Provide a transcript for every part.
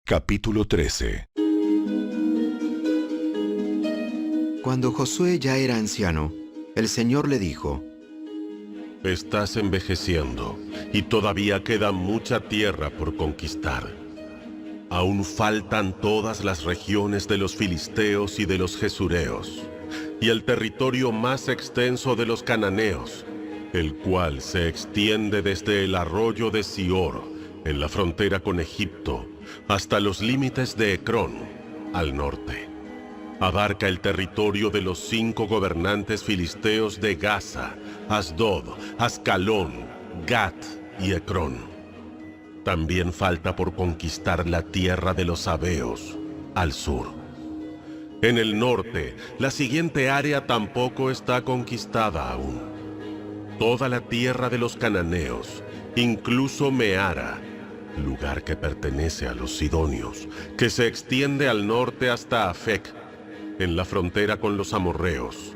Capítulo 13. Cuando Josué ya era anciano, el Señor le dijo: Estás envejeciendo y todavía queda mucha tierra por conquistar. Aún faltan todas las regiones de los filisteos y de los jesureos, y el territorio más extenso de los cananeos, el cual se extiende desde el arroyo de Sior, en la frontera con Egipto, hasta los límites de Ecrón, al norte. Abarca el territorio de los 5 gobernantes filisteos de Gaza, Asdod, Ascalón, Gat y Ecrón. También falta por conquistar la tierra de los sabeos, al sur. En el norte, la siguiente área tampoco está conquistada aún. Toda la tierra de los cananeos, incluso Meara, lugar que pertenece a los sidonios, que se extiende al norte hasta Afec, en la frontera con los amorreos,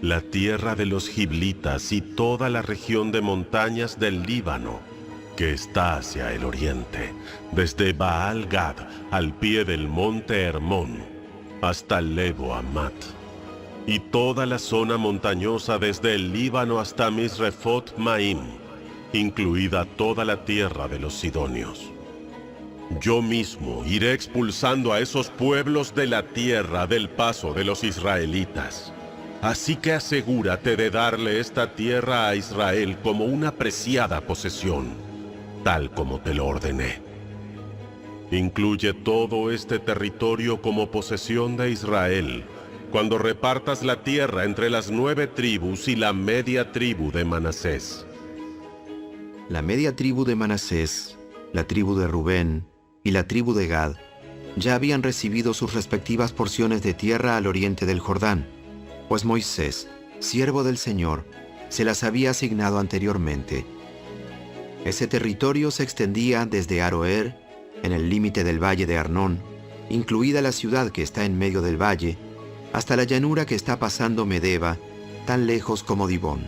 la tierra de los giblitas y toda la región de montañas del Líbano, que está hacia el oriente, desde Baal-Gad al pie del monte Hermón, hasta Lebo Amat, y toda la zona montañosa desde el Líbano hasta Misrefot Maim, incluida toda la tierra de los sidonios. Yo mismo iré expulsando a esos pueblos de la tierra del paso de los israelitas. Así que asegúrate de darle esta tierra a Israel como una preciada posesión, tal como te lo ordené. Incluye todo este territorio como posesión de Israel, cuando repartas la tierra entre las 9 tribus y la media tribu de Manasés. La media tribu de Manasés, la tribu de Rubén y la tribu de Gad ya habían recibido sus respectivas porciones de tierra al oriente del Jordán, pues Moisés, siervo del Señor, se las había asignado anteriormente. Ese territorio se extendía desde Aroer, en el límite del valle de Arnón, incluida la ciudad que está en medio del valle, hasta la llanura que está pasando Medeba, tan lejos como Dibón.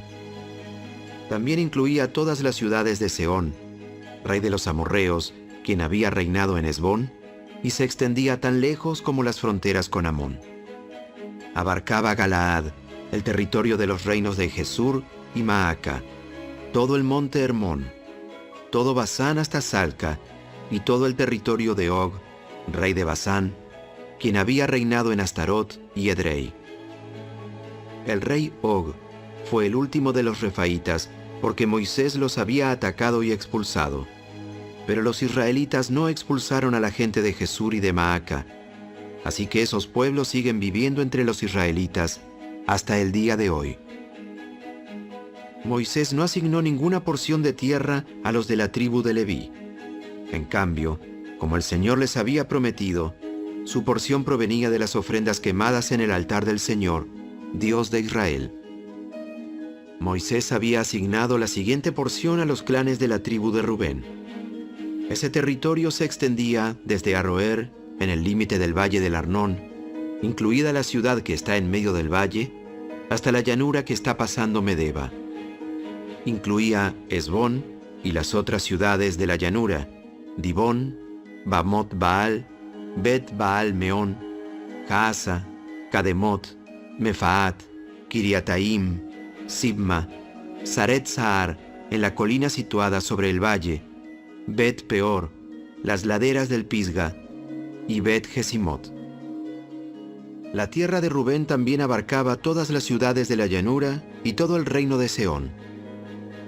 También incluía todas las ciudades de Sehón, rey de los amorreos, quien había reinado en Hesbón, y se extendía tan lejos como las fronteras con Amón. Abarcaba Galaad, el territorio de los reinos de Jesur y Maaca, todo el monte Hermón, todo Basán hasta Salca, y todo el territorio de Og, rey de Basán, quien había reinado en Astarot y Edrei. El rey Og fue el último de los refaítas, porque Moisés los había atacado y expulsado. Pero los israelitas no expulsaron a la gente de Jesur y de Maaca, así que esos pueblos siguen viviendo entre los israelitas hasta el día de hoy. Moisés no asignó ninguna porción de tierra a los de la tribu de Leví. En cambio, como el Señor les había prometido, su porción provenía de las ofrendas quemadas en el altar del Señor, Dios de Israel. Moisés había asignado la siguiente porción a los clanes de la tribu de Rubén. Ese territorio se extendía desde Aroer, en el límite del valle del Arnón, incluida la ciudad que está en medio del valle, hasta la llanura que está pasando Medeba. Incluía Hesbón y las otras ciudades de la llanura, Dibón, Bamot Baal, Bet Baal Meón, Jaasa, Kademot, Mefaat, Kiriataim, Sibma, Saret Sahar, en la colina situada sobre el valle, Bet Peor, las laderas del Pisga, y Bet Jesimot. La tierra de Rubén también abarcaba todas las ciudades de la llanura y todo el reino de Sehón.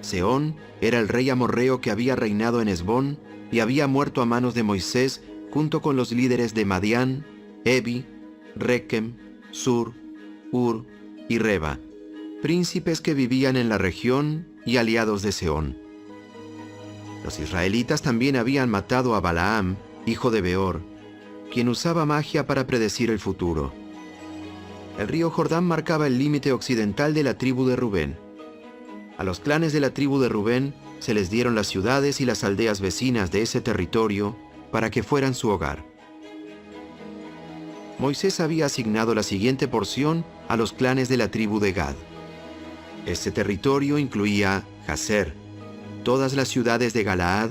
Sehón era el rey amorreo que había reinado en Hesbón y había muerto a manos de Moisés junto con los líderes de Madián, Evi, Rekem, Sur, Ur y Reba, príncipes que vivían en la región y aliados de Sehón. Los israelitas también habían matado a Balaam, hijo de Beor, quien usaba magia para predecir el futuro. El río Jordán marcaba el límite occidental de la tribu de Rubén. A los clanes de la tribu de Rubén se les dieron las ciudades y las aldeas vecinas de ese territorio para que fueran su hogar. Moisés había asignado la siguiente porción a los clanes de la tribu de Gad. Este territorio incluía Jazer, todas las ciudades de Galaad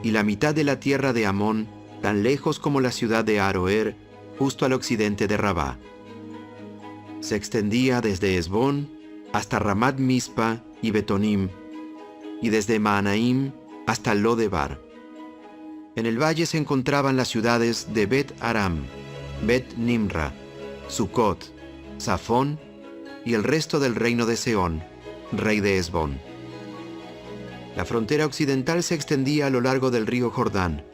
y la mitad de la tierra de Amón, tan lejos como la ciudad de Aroer, justo al occidente de Rabá. Se extendía desde Hesbón hasta Ramat Mispa y Betonim, y desde Maanaim hasta Lodebar. En el valle se encontraban las ciudades de Bet Aram, Bet Nimra, Sucot, Safón y el resto del reino de Sehón, rey de Hesbón. La frontera occidental se extendía a lo largo del río Jordán.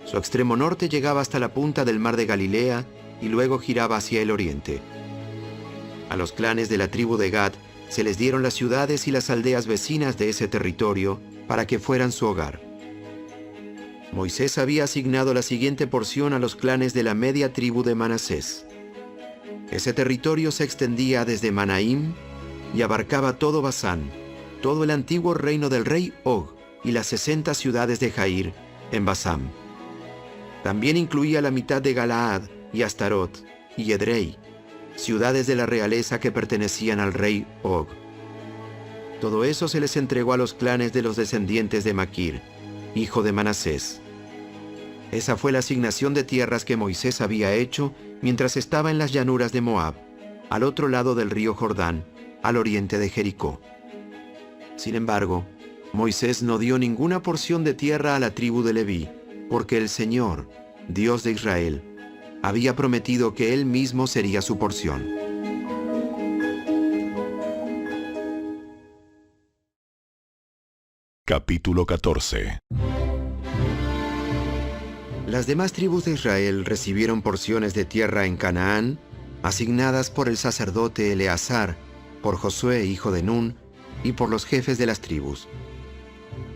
Su extremo norte llegaba hasta la punta del mar de Galilea y luego giraba hacia el oriente. A los clanes de la tribu de Gad se les dieron las ciudades y las aldeas vecinas de ese territorio para que fueran su hogar. Moisés había asignado la siguiente porción a los clanes de la media tribu de Manasés. Ese territorio se extendía desde Manaim y abarcaba todo Basán, todo el antiguo reino del rey Og y las 60 ciudades de Jair en Basán. También incluía la mitad de Galaad y Astarot y Edrei, ciudades de la realeza que pertenecían al rey Og. Todo eso se les entregó a los clanes de los descendientes de Maquir, hijo de Manasés. Esa fue la asignación de tierras que Moisés había hecho mientras estaba en las llanuras de Moab, al otro lado del río Jordán, al oriente de Jericó. Sin embargo, Moisés no dio ninguna porción de tierra a la tribu de Leví, porque el Señor, Dios de Israel, había prometido que Él mismo sería su porción. Capítulo 14. Las demás tribus de Israel recibieron porciones de tierra en Canaán, asignadas por el sacerdote Eleazar, por Josué, hijo de Nun, y por los jefes de las tribus.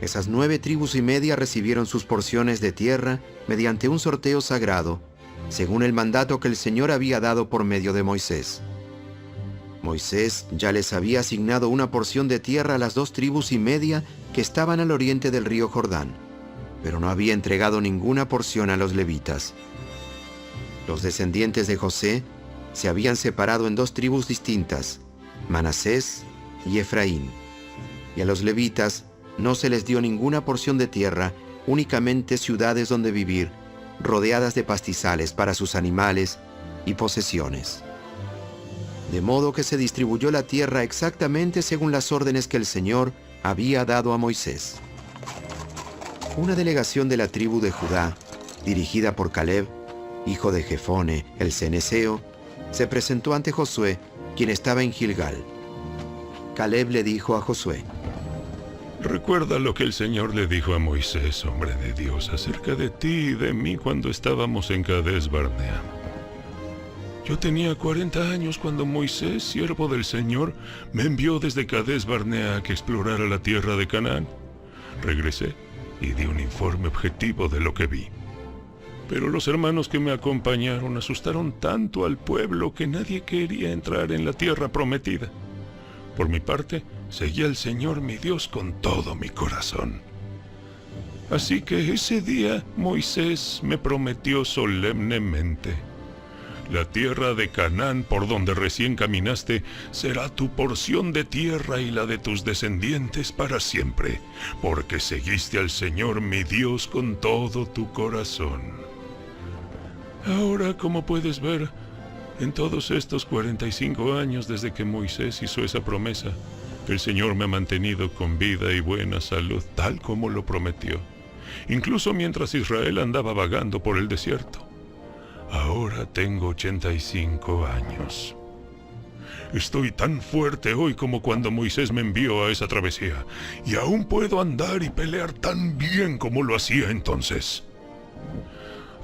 Esas 9 tribus y media recibieron sus porciones de tierra mediante un sorteo sagrado, según el mandato que el Señor había dado por medio de Moisés. Moisés ya les había asignado una porción de tierra a las 2 tribus y media que estaban al oriente del río Jordán, pero no había entregado ninguna porción a los levitas. Los descendientes de José se habían separado en 2 tribus distintas, Manasés y Efraín, y a los levitas no se les dio ninguna porción de tierra, únicamente ciudades donde vivir, rodeadas de pastizales para sus animales y posesiones. De modo que se distribuyó la tierra exactamente según las órdenes que el Señor había dado a Moisés. Una delegación de la tribu de Judá, dirigida por Caleb, hijo de Jefone, el ceneseo, se presentó ante Josué, quien estaba en Gilgal. Caleb le dijo a Josué: Recuerda lo que el Señor le dijo a Moisés, hombre de Dios, acerca de ti y de mí cuando estábamos en Cades Barnea. Yo tenía 40 años cuando Moisés, siervo del Señor, me envió desde Cades Barnea a que explorara la tierra de Canaán. Regresé y di un informe objetivo de lo que vi. Pero los hermanos que me acompañaron asustaron tanto al pueblo que nadie quería entrar en la tierra prometida. Por mi parte, seguí al Señor mi Dios con todo mi corazón. Así que ese día Moisés me prometió solemnemente: la tierra de Canaán, por donde recién caminaste, será tu porción de tierra y la de tus descendientes para siempre, porque seguiste al Señor mi Dios con todo tu corazón. Ahora, como puedes ver, en todos estos 45 años desde que Moisés hizo esa promesa, el Señor me ha mantenido con vida y buena salud, tal como lo prometió, incluso mientras Israel andaba vagando por el desierto. Ahora tengo 85 años. Estoy tan fuerte hoy como cuando Moisés me envió a esa travesía, y aún puedo andar y pelear tan bien como lo hacía entonces.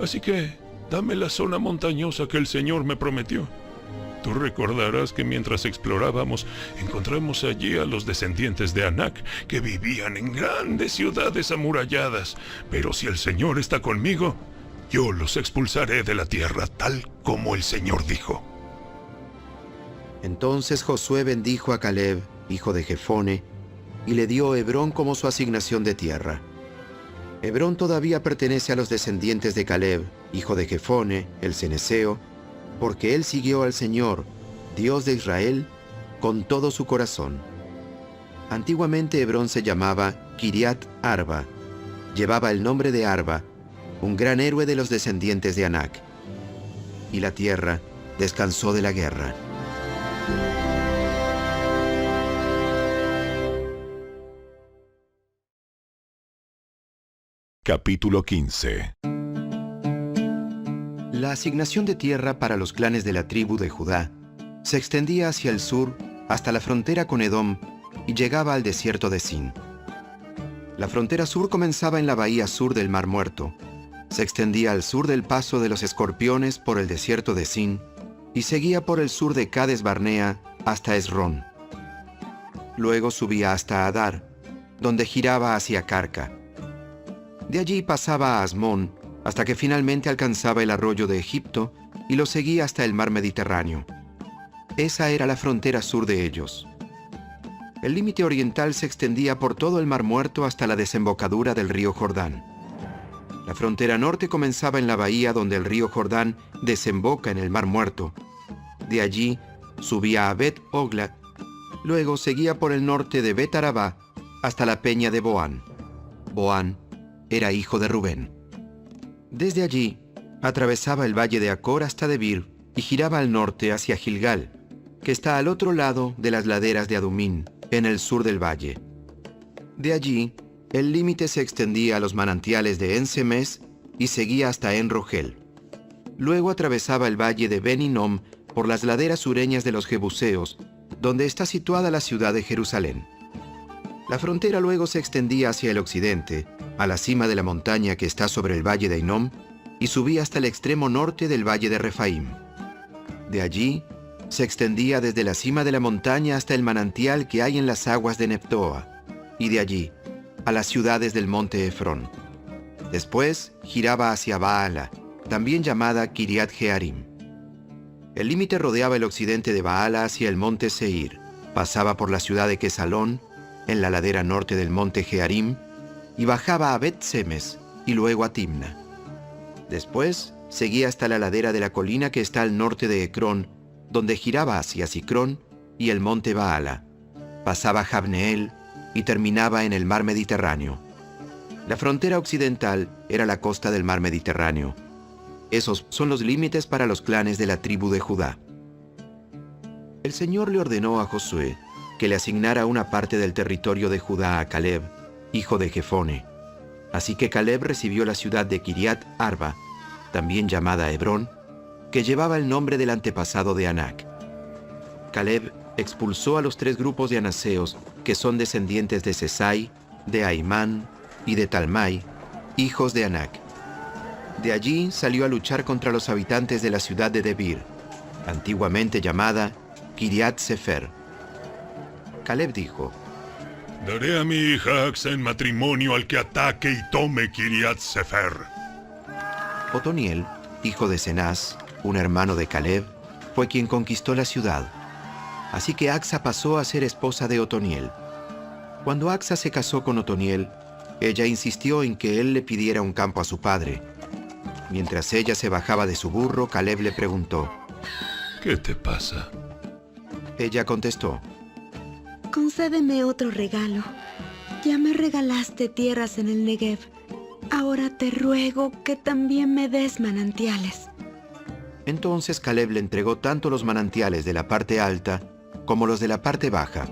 Así que, dame la zona montañosa que el Señor me prometió. Tú recordarás que mientras explorábamos, encontramos allí a los descendientes de Anac, que vivían en grandes ciudades amuralladas. Pero si el Señor está conmigo, yo los expulsaré de la tierra, tal como el Señor dijo. Entonces Josué bendijo a Caleb, hijo de Jefone, y le dio Hebrón como su asignación de tierra. Hebrón todavía pertenece a los descendientes de Caleb, hijo de Jefone, el ceneseo, porque él siguió al Señor, Dios de Israel, con todo su corazón. Antiguamente Hebrón se llamaba Kiriat Arba, llevaba el nombre de Arba, un gran héroe de los descendientes de Anac. Y la tierra descansó de la guerra. Capítulo 15. La asignación de tierra para los clanes de la tribu de Judá se extendía hacia el sur hasta la frontera con Edom y llegaba al desierto de Sin. La frontera sur comenzaba en la bahía sur del Mar Muerto, se extendía al sur del paso de los Escorpiones por el desierto de Sin y seguía por el sur de Cades Barnea hasta Esrón. Luego subía hasta Adar, donde giraba hacia Carca. De allí pasaba a Asmón hasta que finalmente alcanzaba el arroyo de Egipto y lo seguía hasta el mar Mediterráneo. Esa era la frontera sur de ellos. El límite oriental se extendía por todo el Mar Muerto hasta la desembocadura del río Jordán. La frontera norte comenzaba en la bahía donde el río Jordán desemboca en el Mar Muerto. De allí subía a Bet Ogla, luego seguía por el norte de Bet Arabá hasta la peña de Boán. Boán era hijo de Rubén. Desde allí atravesaba el valle de Acor hasta Debir y giraba al norte hacia Gilgal, que está al otro lado de las laderas de Adumín, en el sur del valle. De allí, el límite se extendía a los manantiales de En-Semes y seguía hasta En-Rogel. Luego atravesaba el valle de Ben-Hinnom por las laderas sureñas de los Jebuseos, donde está situada la ciudad de Jerusalén. La frontera luego se extendía hacia el occidente, a la cima de la montaña que está sobre el valle de Hinnom, y subía hasta el extremo norte del valle de Refaim. De allí, se extendía desde la cima de la montaña hasta el manantial que hay en las aguas de Neptoa, y de allí a las ciudades del monte Efrón. Después giraba hacia Baala, también llamada Kiriat Jearim. El límite rodeaba el occidente de Baala hacia el monte Seir, pasaba por la ciudad de Quesalón, en la ladera norte del monte Jearim, y bajaba a Bet-Semes y luego a Timna. Después seguía hasta la ladera de la colina que está al norte de Ecrón, donde giraba hacia Sicrón y el monte Baala. Pasaba Jabneel y terminaba en el mar Mediterráneo. La frontera occidental era la costa del mar Mediterráneo. Esos son los límites para los clanes de la tribu de Judá. El Señor le ordenó a Josué que le asignara una parte del territorio de Judá a Caleb, hijo de Jefone. Así que Caleb recibió la ciudad de Kiriat Arba, también llamada Hebrón, que llevaba el nombre del antepasado de Anac. Caleb expulsó a los 3 grupos de anaseos que son descendientes de Sesai, de Aimán y de Talmai, hijos de Anac. De allí salió a luchar contra los habitantes de la ciudad de Debir, antiguamente llamada Kiriat Sefer. Caleb dijo: Daré a mi hija Axa en matrimonio al que ataque y tome Kiriat Sefer. Otoniel, hijo de Cenaz, un hermano de Caleb, fue quien conquistó la ciudad. Así que Axa pasó a ser esposa de Otoniel. Cuando Axa se casó con Otoniel, ella insistió en que él le pidiera un campo a su padre. Mientras ella se bajaba de su burro, Caleb le preguntó: ¿Qué te pasa? Ella contestó: Concédeme otro regalo. Ya me regalaste tierras en el Negev. Ahora te ruego que también me des manantiales. Entonces Caleb le entregó tanto los manantiales de la parte alta como los de la parte baja.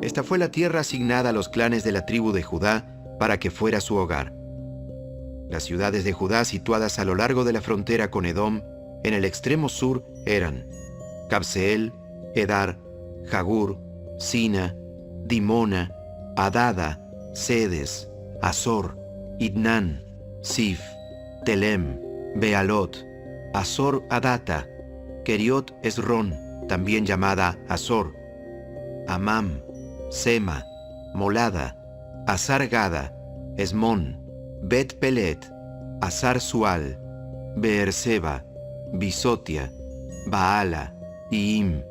Esta fue la tierra asignada a los clanes de la tribu de Judá para que fuera su hogar. Las ciudades de Judá situadas a lo largo de la frontera con Edom, en el extremo sur, eran Cabseel, Edar, Jagur, Sina, Dimona, Adada, Sedes, Azor, Idnán, Sif, Telem, Bealot, Azor Adata, Keriot Esrón, también llamada Azor, Amam, Sema, Molada, Azar Gada, Esmón, Bet Pelet, Azar Sual, Beerseba, Bisotia, Baala, Iim,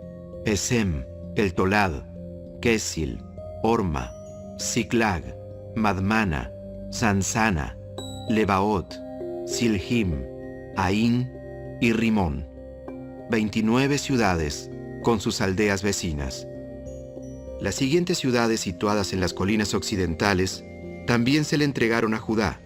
Esem, El Tolad, Kesil, Orma, Siklag, Madmana, Sansana, Lebaot, Silhim, Ain y Rimón. 29 ciudades con sus aldeas vecinas. Las siguientes ciudades situadas en las colinas occidentales también se le entregaron a Judá: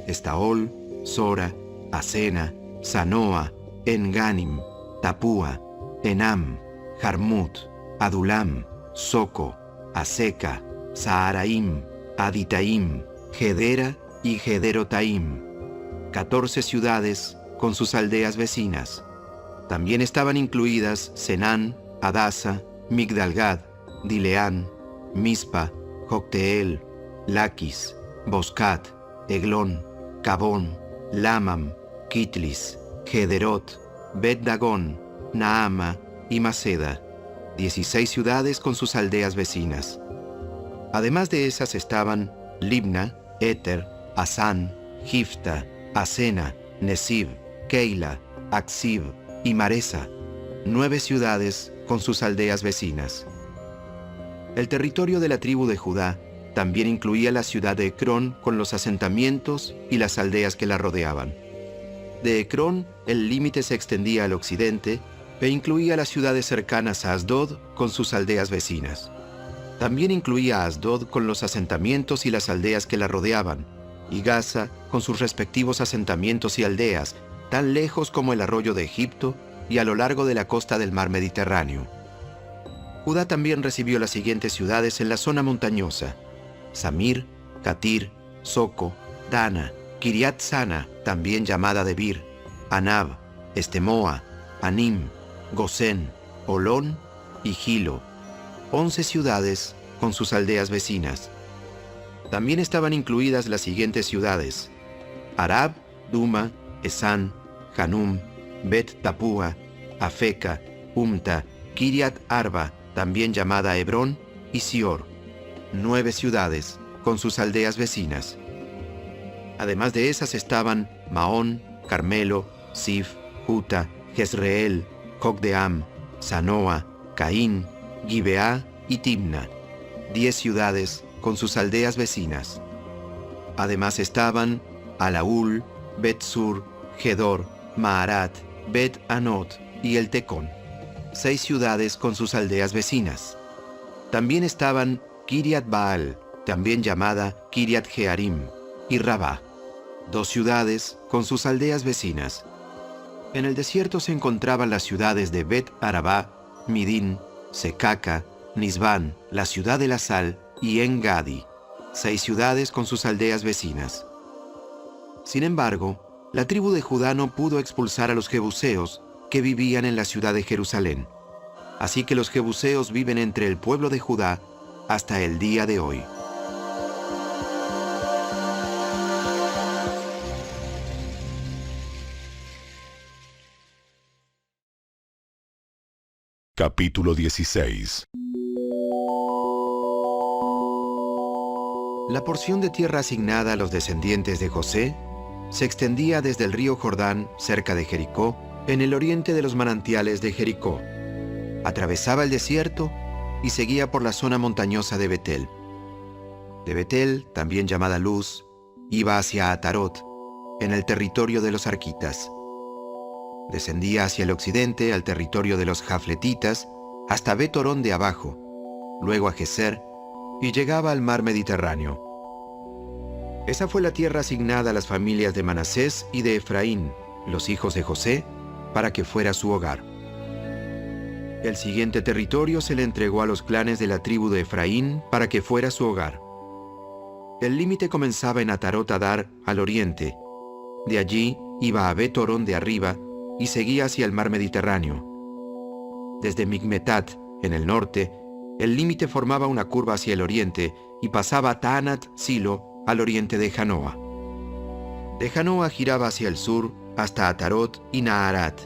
Estaol, Sora, Asena, Sanoa, Enganim, Tapúa, Enam, Jarmut, Adulam, Soco, Aseca, Saharaim, Aditaim, Gedera y Gederotaim. 14 ciudades con sus aldeas vecinas. También estaban incluidas Senán, Adasa, Migdalgad, Dileán, Mispa, Jocteel, Laquis, Boscat, Eglón, Cabón, Lamam, Kitlis, Gederot, Bet-Dagón, Naama y Maceda, 16 ciudades con sus aldeas vecinas. Además de esas estaban Libna, Éter, Asán, Gifta, Asena, Nesib, Keila, Aksib y Maresa, 9 ciudades con sus aldeas vecinas. El territorio de la tribu de Judá también incluía la ciudad de Ecrón con los asentamientos y las aldeas que la rodeaban. De Ecrón, el límite se extendía al occidente e incluía las ciudades cercanas a Asdod con sus aldeas vecinas. También incluía a Asdod con los asentamientos y las aldeas que la rodeaban, y Gaza con sus respectivos asentamientos y aldeas, tan lejos como el arroyo de Egipto y a lo largo de la costa del mar Mediterráneo. Judá también recibió las siguientes ciudades en la zona montañosa: Samir, Catir, Soco, Dana, Kiriat Sana, también llamada Debir, Anab, Estemoa, Anim, Gosén, Olón y Gilo, 11 ciudades con sus aldeas vecinas. También estaban incluidas las siguientes ciudades: Arab, Duma, Esán, Hanum, Bet Tapúa, Afeca, Umta, Kiriat Arba, también llamada Hebrón, y Sior, 9 ciudades con sus aldeas vecinas. Además de esas estaban Maón, Carmelo, Sif, Juta, Jezreel, Jocdeam, Sanoa, Caín, Gibeá y Timna, 10 ciudades con sus aldeas vecinas. Además estaban Alaúl, Bet-Sur, Gedor, Maarat, Bet-Anot y el Tecón, 6 ciudades con sus aldeas vecinas. También estaban Kiriat Baal, también llamada Kiriat Jearim, y Rabá, 2 ciudades con sus aldeas vecinas. En el desierto se encontraban las ciudades de Bet-Arabá, Midín, Secaca, Nisbán, la ciudad de la sal, y En-Gadi, 6 ciudades con sus aldeas vecinas. Sin embargo, la tribu de Judá no pudo expulsar a los jebuseos que vivían en la ciudad de Jerusalén. Así que los jebuseos viven entre el pueblo de Judá hasta el día de hoy. Capítulo 16. La porción de tierra asignada a los descendientes de José se extendía desde el río Jordán, cerca de Jericó, en el oriente de los manantiales de Jericó. Atravesaba el desierto y seguía por la zona montañosa de Betel. De Betel, también llamada Luz, iba hacia Atarot, en el territorio de los arquitas. Descendía hacia el occidente al territorio de los jafletitas hasta Bet-Horón de abajo, luego a Geser, y llegaba al mar Mediterráneo. Esa fue la tierra asignada a las familias de Manasés y de Efraín, los hijos de José, para que fuera su hogar. El siguiente territorio se le entregó a los clanes de la tribu de Efraín para que fuera su hogar. El límite comenzaba en Atarot Adar al oriente. De allí iba a Bet-Horón de arriba y seguía hacia el mar Mediterráneo. Desde Migmetat, en el norte, el límite formaba una curva hacia el oriente y pasaba a Taanat Silo al oriente de Janoa. De Janoa giraba hacia el sur hasta Atarot y Naharat,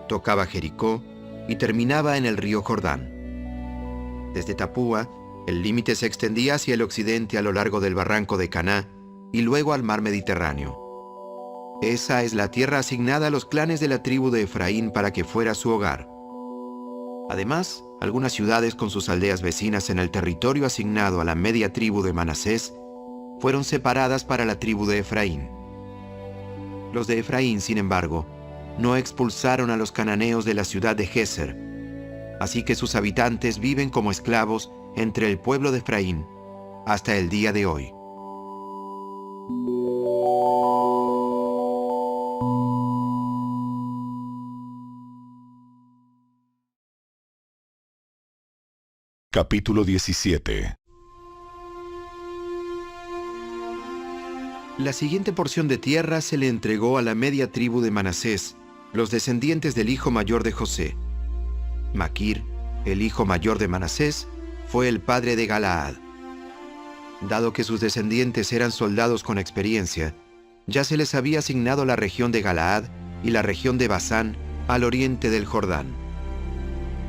tocaba Jericó y terminaba en el río Jordán. Desde Tapúa, el límite se extendía hacia el occidente a lo largo del barranco de Caná y luego al mar Mediterráneo. Esa es la tierra asignada a los clanes de la tribu de Efraín para que fuera su hogar. Además, algunas ciudades con sus aldeas vecinas en el territorio asignado a la media tribu de Manasés fueron separadas para la tribu de Efraín. Los de Efraín, sin embargo, no expulsaron a los cananeos de la ciudad de Geser, así que sus habitantes viven como esclavos entre el pueblo de Efraín hasta el día de hoy. Capítulo 17. La siguiente porción de tierra se le entregó a la media tribu de Manasés, los descendientes del hijo mayor de José. Maquir, el hijo mayor de Manasés, fue el padre de Galaad. Dado que sus descendientes eran soldados con experiencia, ya se les había asignado la región de Galaad y la región de Basán al oriente del Jordán.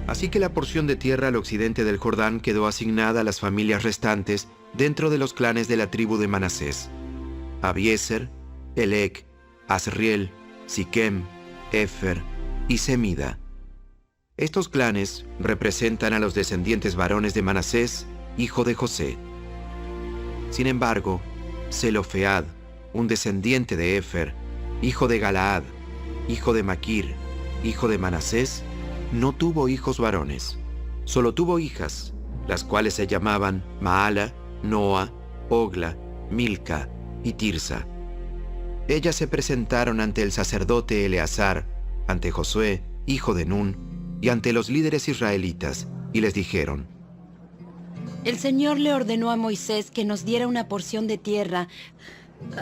Así que la porción de tierra al occidente del Jordán quedó asignada a las familias restantes dentro de los clanes de la tribu de Manasés: Abiezer, Elec, Asriel, Siquem, Efer y Semida. Estos clanes representan a los descendientes varones de Manasés, hijo de José. Sin embargo, Zelofead, un descendiente de Efer, hijo de Galaad, hijo de Maquir, hijo de Manasés, no tuvo hijos varones. Solo tuvo hijas, las cuales se llamaban Maala, Noa, Ogla, Milca y Tirsa. Ellas se presentaron ante el sacerdote Eleazar, ante Josué, hijo de Nun, y ante los líderes israelitas, y les dijeron: El Señor le ordenó a Moisés que nos diera una porción de tierra,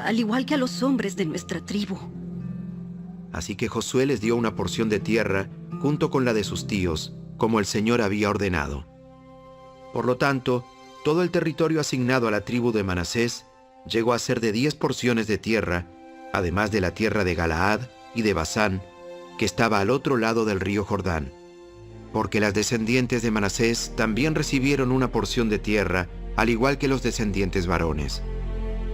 al igual que a los hombres de nuestra tribu. Así que Josué les dio una porción de tierra junto con la de sus tíos, como el Señor había ordenado. Por lo tanto, todo el territorio asignado a la tribu de Manasés llegó a ser de 10 porciones de tierra, además de la tierra de Galaad y de Basán, que estaba al otro lado del río Jordán, porque las descendientes de Manasés también recibieron una porción de tierra, al igual que los descendientes varones.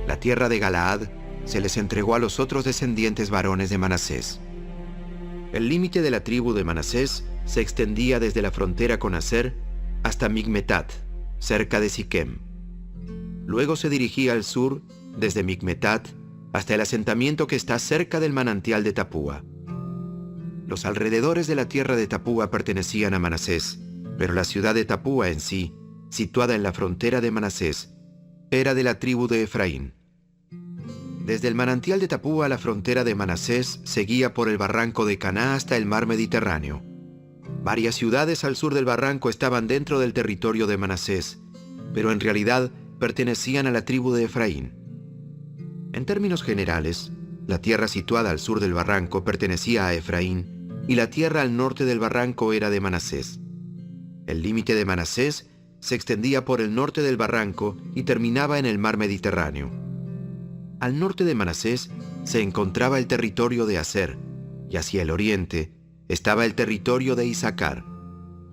La tierra de Galaad se les entregó a los otros descendientes varones de Manasés. El límite de la tribu de Manasés se extendía desde la frontera con Aser hasta Migmetat, cerca de Siquem. Luego se dirigía al sur, desde Migmetat, hasta el asentamiento que está cerca del manantial de Tapúa. Los alrededores de la tierra de Tapúa pertenecían a Manasés, pero la ciudad de Tapúa en sí, situada en la frontera de Manasés, era de la tribu de Efraín. Desde el manantial de Tapúa la frontera de Manasés seguía por el barranco de Caná hasta el mar Mediterráneo. Varias ciudades al sur del barranco estaban dentro del territorio de Manasés, pero en realidad pertenecían a la tribu de Efraín. En términos generales, la tierra situada al sur del barranco pertenecía a Efraín y la tierra al norte del barranco era de Manasés. El límite de Manasés se extendía por el norte del barranco y terminaba en el mar Mediterráneo. Al norte de Manasés se encontraba el territorio de Aser, y hacia el oriente estaba el territorio de Isacar.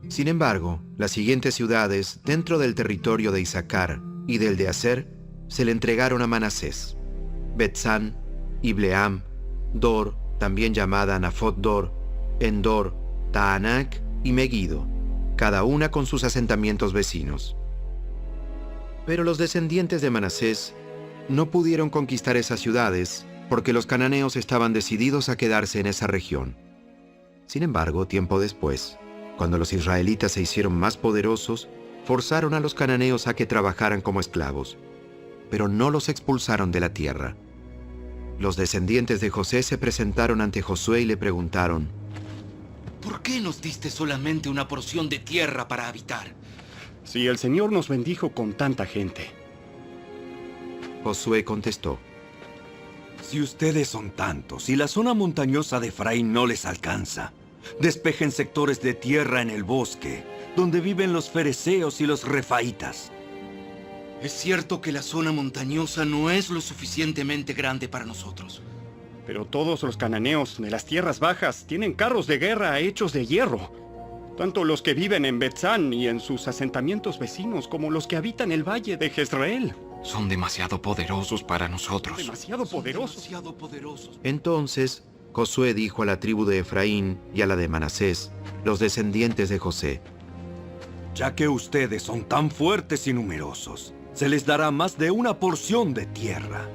Sin embargo, las siguientes ciudades dentro del territorio de Isacar y del de Aser se le entregaron a Manasés: Betzán, Ibleam, Dor, también llamada Nafot Dor, Endor, Taanac y Megido, cada una con sus asentamientos vecinos. Pero los descendientes de Manasés no pudieron conquistar esas ciudades porque los cananeos estaban decididos a quedarse en esa región. Sin embargo, tiempo después, cuando los israelitas se hicieron más poderosos, forzaron a los cananeos a que trabajaran como esclavos, pero no los expulsaron de la tierra. Los descendientes de José se presentaron ante Josué y le preguntaron: ¿Por qué nos diste solamente una porción de tierra para habitar? Si el Señor nos bendijo con tanta gente. Josué contestó: Si ustedes son tantos y la zona montañosa de Efraín no les alcanza, despejen sectores de tierra en el bosque, donde viven los fereceos y los refaitas. Es cierto que la zona montañosa no es lo suficientemente grande para nosotros. Pero todos los cananeos de las tierras bajas tienen carros de guerra hechos de hierro. Tanto los que viven en Betzán y en sus asentamientos vecinos como los que habitan el valle de Jezreel. Son demasiado poderosos para nosotros. Demasiado poderosos. Demasiado poderosos. Entonces Josué dijo a la tribu de Efraín y a la de Manasés, los descendientes de José: Ya que ustedes son tan fuertes y numerosos, se les dará más de una porción de tierra.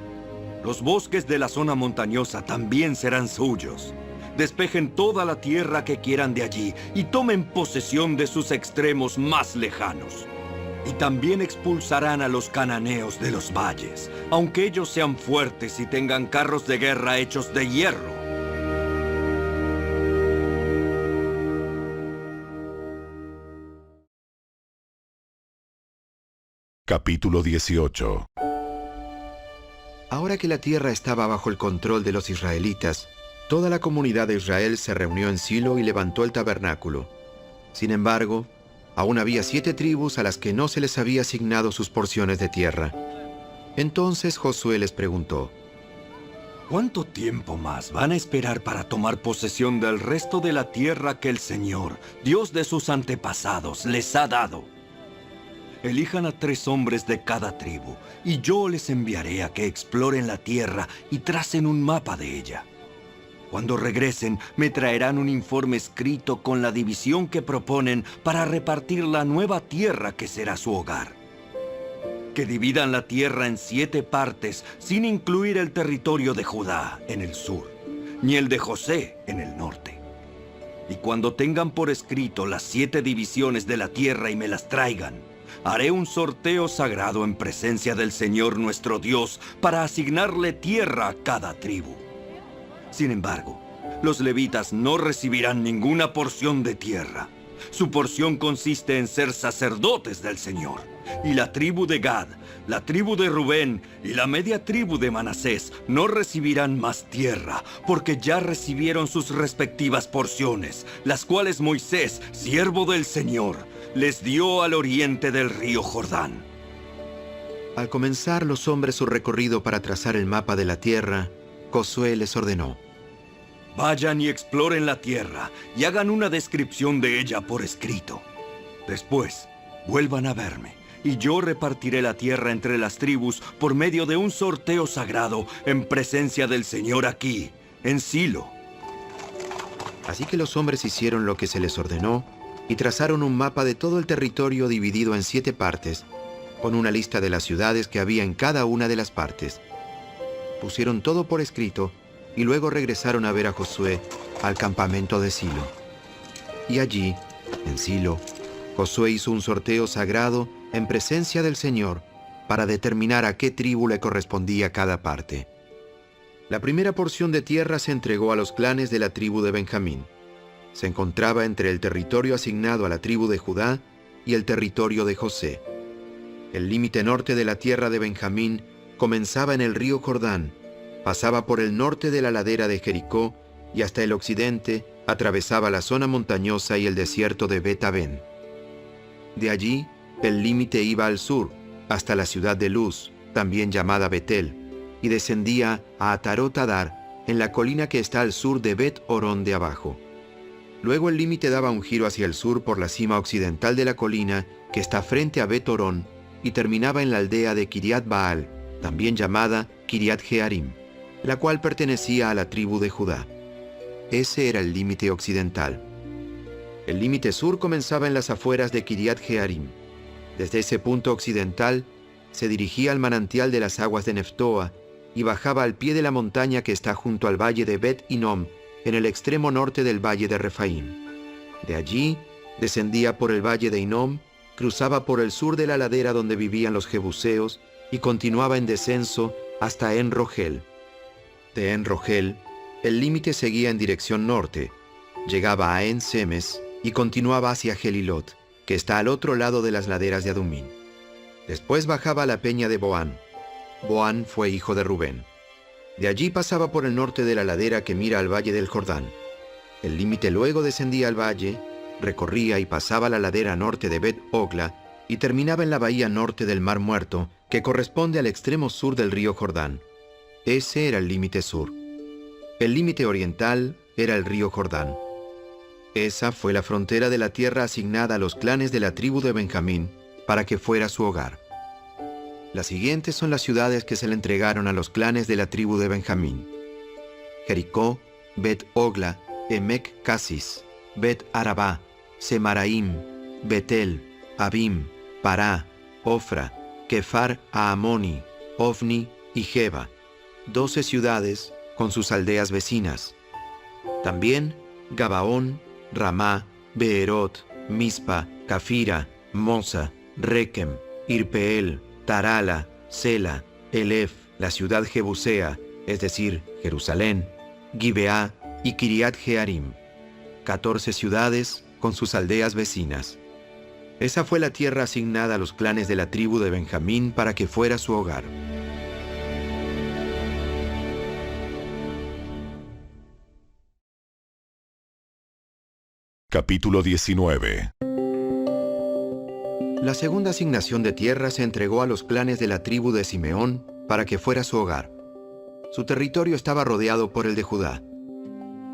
Los bosques de la zona montañosa también serán suyos. Despejen toda la tierra que quieran de allí y tomen posesión de sus extremos más lejanos. Y también expulsarán a los cananeos de los valles, aunque ellos sean fuertes y tengan carros de guerra hechos de hierro. Capítulo 18. Ahora que la tierra estaba bajo el control de los israelitas, toda la comunidad de Israel se reunió en Silo y levantó el tabernáculo. Sin embargo, aún había 7 tribus a las que no se les había asignado sus porciones de tierra. Entonces Josué les preguntó: ¿Cuánto tiempo más van a esperar para tomar posesión del resto de la tierra que el Señor, Dios de sus antepasados, les ha dado? Elijan a 3 hombres de cada tribu, y yo les enviaré a que exploren la tierra y tracen un mapa de ella. Cuando regresen, me traerán un informe escrito con la división que proponen para repartir la nueva tierra que será su hogar. Que dividan la tierra en 7 partes, sin incluir el territorio de Judá en el sur, ni el de José en el norte. Y cuando tengan por escrito las 7 divisiones de la tierra y me las traigan, haré un sorteo sagrado en presencia del Señor nuestro Dios para asignarle tierra a cada tribu. Sin embargo, los levitas no recibirán ninguna porción de tierra. Su porción consiste en ser sacerdotes del Señor. Y la tribu de Gad, la tribu de Rubén y la media tribu de Manasés no recibirán más tierra, porque ya recibieron sus respectivas porciones, las cuales Moisés, siervo del Señor, les dio al oriente del río Jordán. Al comenzar los hombres su recorrido para trazar el mapa de la tierra, Josué les ordenó: Vayan y exploren la tierra y hagan una descripción de ella por escrito. Después, vuelvan a verme, y yo repartiré la tierra entre las tribus por medio de un sorteo sagrado en presencia del Señor aquí, en Silo. Así que los hombres hicieron lo que se les ordenó y trazaron un mapa de todo el territorio dividido en 7 partes, con una lista de las ciudades que había en cada una de las partes. Pusieron todo por escrito y luego regresaron a ver a Josué al campamento de Silo. Y allí, en Silo, Josué hizo un sorteo sagrado en presencia del Señor para determinar a qué tribu le correspondía cada parte. La primera porción de tierra se entregó a los clanes de la tribu de Benjamín. Se encontraba entre el territorio asignado a la tribu de Judá y el territorio de José. El límite norte de la tierra de Benjamín comenzaba en el río Jordán, pasaba por el norte de la ladera de Jericó y hasta el occidente atravesaba la zona montañosa y el desierto de Bet-Aven. De allí, el límite iba al sur, hasta la ciudad de Luz, también llamada Betel, y descendía a Atarot Adar, en la colina que está al sur de Bet-Orón de abajo. Luego el límite daba un giro hacia el sur por la cima occidental de la colina que está frente a Bet-Orón y terminaba en la aldea de Kiriat Baal, también llamada Kiriat Jearim, la cual pertenecía a la tribu de Judá. Ese era el límite occidental. El límite sur comenzaba en las afueras de Kiriat Jearim. Desde ese punto occidental se dirigía al manantial de las aguas de Neftoa y bajaba al pie de la montaña que está junto al valle de Bet-Inom, en el extremo norte del valle de Refaim. De allí descendía por el valle de Inom, cruzaba por el sur de la ladera donde vivían los jebuseos y continuaba en descenso hasta En-Rogel. De En-Rogel, el límite seguía en dirección norte, llegaba a En-Semes y continuaba hacia Gelilot, que está al otro lado de las laderas de Adumín. Después bajaba a la peña de Boán. Boán fue hijo de Rubén. De allí pasaba por el norte de la ladera que mira al valle del Jordán. El límite luego descendía al valle, recorría y pasaba la ladera norte de Bet-Ogla y terminaba en la bahía norte del Mar Muerto, que corresponde al extremo sur del río Jordán. Ese era el límite sur. El límite oriental era el río Jordán. Esa fue la frontera de la tierra asignada a los clanes de la tribu de Benjamín para que fuera su hogar. Las siguientes son las ciudades que se le entregaron a los clanes de la tribu de Benjamín: Jericó, Bet-Ogla, Emec-Casis, Bet-Arabá, Semaraim, Betel, Abim, Pará, Ofra, Kefar Aamoni, Ofni y Geba, 12 ciudades con sus aldeas vecinas. También Gabaón, Ramá, Beerot, Mispa, Cafira, Mosa, Requem, Irpeel, Tarala, Sela, Elef, la ciudad jebusea, es decir, Jerusalén, Gibeá y Kiriat Jearim, 14 ciudades con sus aldeas vecinas. Esa fue la tierra asignada a los clanes de la tribu de Benjamín para que fuera su hogar. Capítulo 19. La segunda asignación de tierra se entregó a los clanes de la tribu de Simeón para que fuera su hogar. Su territorio estaba rodeado por el de Judá.